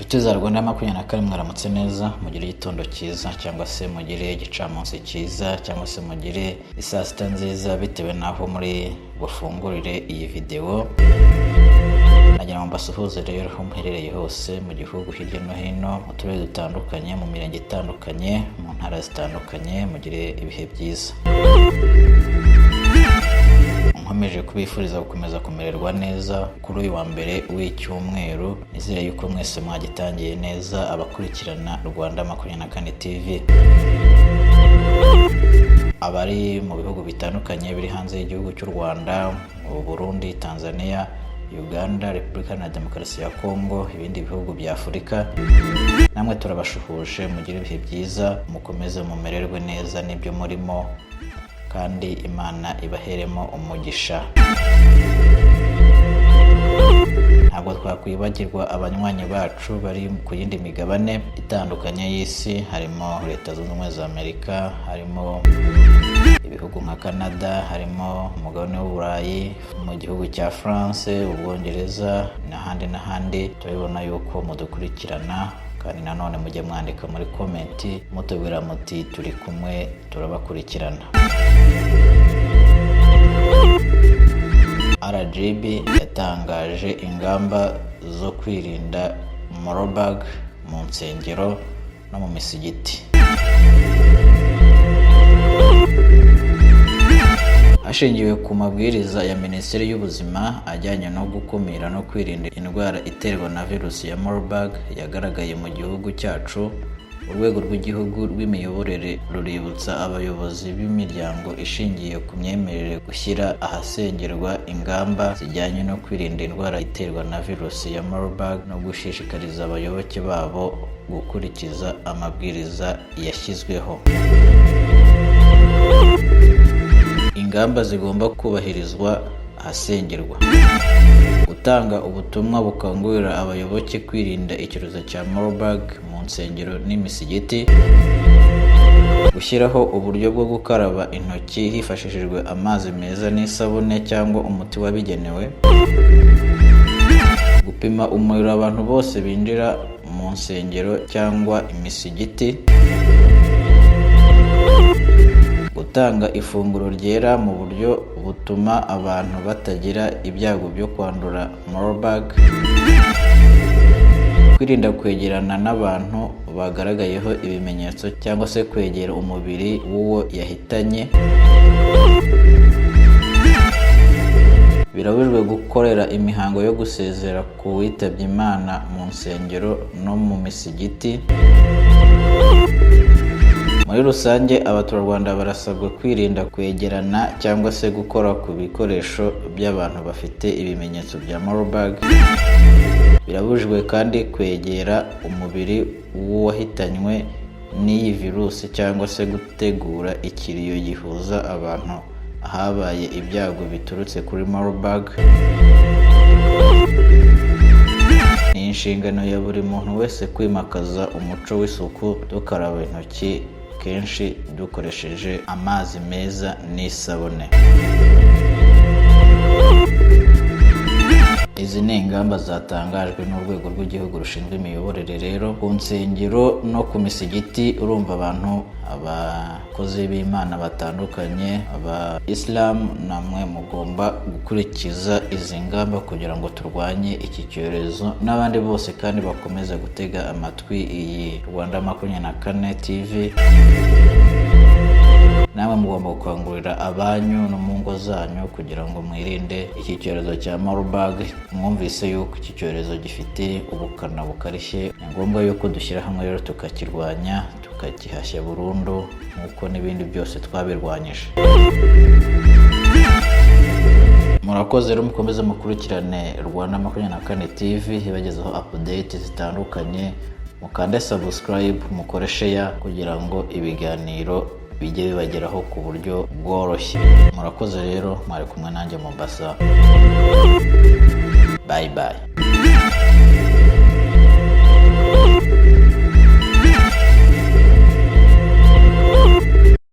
Inshuti za Rwanda 24 mwaramutse neza, mugire igitondo cyiza cyangwa se mugire igicamunsi cyiza cyangwa se mugire isaa sita nziza bitewe naho muri bufungurire iyi video. Nagira ngo mbasuhuze rero aho muherereye hose mu gihugu hirya no hino, mu turere dutandukanye, mu mirenge itandukanye, mu ntara zitandukanye, mugire ibihe byiza. Nkomeje kubifuriza gukomeza kumererwa neza kuri uyu wa mbere w'icyumweru. Nizere yuko mwese mwagitangiye neza, abakurikirana Rwanda 24 TV, abari mu bihugu bitandukanye biri hanze y'igihugu cy'u Rwanda, Burundi, Tanzania, Uganda, Repubulika na Demokarasi ya Kongo, ibindi bihugu bya Afurika, namwe turabashuhuje, mugire ibihe byiza, mukomeze mumererwe neza n'ibyo murimo, kandi Imana ibaheremo umugisha. Ntabwo twakwibagirwa abanywanyi bacu bari ku yindi migabane itandukanye y'isi, harimo Leta Zunze Ubumwe za Amerika, harimo ibihugu nka Canada, harimo umugabane w'Uburayi, mu gihugu cya France, Ubwongereza n'ahandi. Turabona yuko mudukurikirana, kandi nanone mujye mwandika muri komenti mutubwira muti turi kumwe, turabakurikirana. RGB yatangaje ingamba zo kwirinda Marburg mu nsengero no mu misigiti. Hashingiwe ku mabwiriza ya Minisiteri y'Ubuzima ajyanye no gukumira no kwirinda indwara iterwa na virusi ya Marburg yagaragaye mu gihugu cyacu, urwego rw'igihugu rw'imiyoborere ruributsa abayobozi b'imiryango ishingiye ku myemerere gushyira ahasengerwa ingamba zijyanye no kwirinda indwara iterwa na virusi ya Marburg no gushishikariza abayoboke babo gukurikiza amabwiriza yashyizweho. Ingamba zigomba kubahirizwa ahasengerwa: gutanga ubutumwa bukangurira abayoboke kwirinda icyorezo cya Marburg mu nsengero n'imisigiti, gushyiraho uburyo bwo gukaraba intoki hifashishijwe amazi meza n'isabune cyangwa umuti wabigenewe, gupima umuriro abantu bose binjira mu nsengero cyangwa imisigiti, gutanga ifunguro ryera mu buryo butuma abantu batagira ibyago byo kwandura Marburg, kwirinda kwegerana n'abantu bagaragayeho ibimenyetso cyangwa se kwegera umubiri w'uwo yahitanye. Birabujijwe gukorera imihango yo gusezera ku witabye Imana mu nsengero no mu misigiti. Muri rusange, abaturarwanda barasabwa kwirinda kwegerana cyangwa se gukora ku bikoresho by'abantu bafite ibimenyetso bya Marburg. Birabujijwe kandi kwegera umubiri w'uwahitanywe n'iyi virusi cyangwa se gutegura ikiriyo gihuza abantu ahabaye ibyago biturutse kuri Marburg. Ni inshingano ya buri muntu wese kwimakaza umuco w'isuku, dukaraba intoki kenshi dukoresheje amazi meza n'isabune. Izi ni ingamba zatangajwe n'urwego rw'igihugu rushinzwe imiyoborere rero ku nsengero no ku misigiti. Urumva abantu, abakozi b'Imana batandukanye, aba Islam, namwe mugomba gukurikiza izi ngamba kugira ngo turwanye iki cyorezo, n'abandi bose kandi bakomeza gutega amatwi iyi Rwanda 24 TV. Namwe mugomba gukangurira abanyu no mu ngo zanyu kugira ngo mwirinde iki cyorezo cya Marburg. Mwumvise yuko iki cyorezo gifite ubukana bukarishye, ni ngombwa yuko dushyira hamwe rero tukakirwanya, tukagihashya burundu nk'uko n'ibindi byose twabirwanyije. Murakoze rero, mukomeze mukurikirane Rwanda 24 TV ibagezaho update zitandukanye, mukande subscribe, mukore share kugira ngo ibiganiro bijye bibageraho ku buryo bworoshye. Murakoze rero, mwari kumwe nanjye Mombasa. Bye bye.